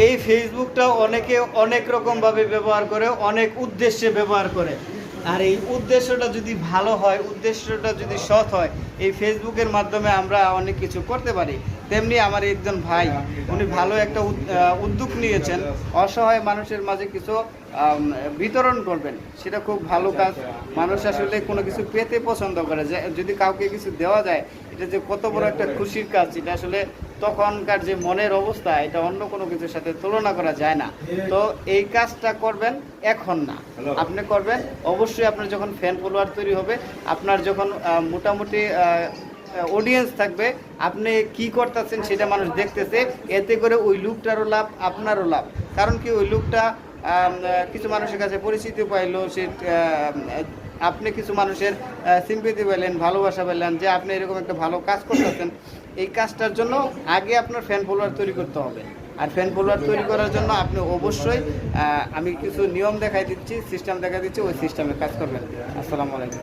এই ফেসবুকটা অনেকে অনেক রকমভাবে ব্যবহার করে, অনেক উদ্দেশ্যে ব্যবহার করে। আর এই উদ্দেশ্যটা যদি ভালো হয়, উদ্দেশ্যটা যদি সৎ হয়, এই ফেসবুকের মাধ্যমে আমরা অনেক কিছু করতে পারি। তেমনি আমার একজন ভাই, উনি ভালো একটা উদ্যোগ নিয়েছেন, অসহায় মানুষের মাঝে কিছু বিতরণ করবেন। সেটা খুব ভালো কাজ। মানুষ আসলে কোনো কিছু পেতে পছন্দ করে, যে যদি কাউকে কিছু দেওয়া যায়, এটা যে কত বড় একটা খুশির কাজ, এটা আসলে তখনকার যে মনের অবস্থা, এটা অন্য কোনো কিছুর সাথে তুলনা করা যায় না। তো এই কাজটা করবেন এখন না, আপনি করবেন অবশ্যই আপনার যখন ফ্যান ফলোয়ার তৈরি হবে, আপনার যখন মোটামুটি অডিয়েন্স থাকবে, আপনি কি করতেছেন সেটা মানুষ দেখতেছে, এতে করে ওই লোকটারও লাভ, আপনারও লাভ। কারণ কি, ওই লোকটা কিছু মানুষের কাছে পরিচিতি পাইলো, সে আপনি কিছু মানুষের সিম্পেথি পেলেন, ভালোবাসা পেলেন, যে আপনি এরকম একটা ভালো কাজ করতেছেন। এই কাজটার জন্য আগে আপনার ফ্যান ফলোয়ার তৈরি করতে হবে। আর ফ্যান ফলোয়ার তৈরি করার জন্য আপনি অবশ্যই আমি কিছু নিয়ম দেখাই দিচ্ছি, সিস্টেম দেখাই দিচ্ছি, ওই সিস্টেমে কাজ করবেন। আসসালামু আলাইকুম।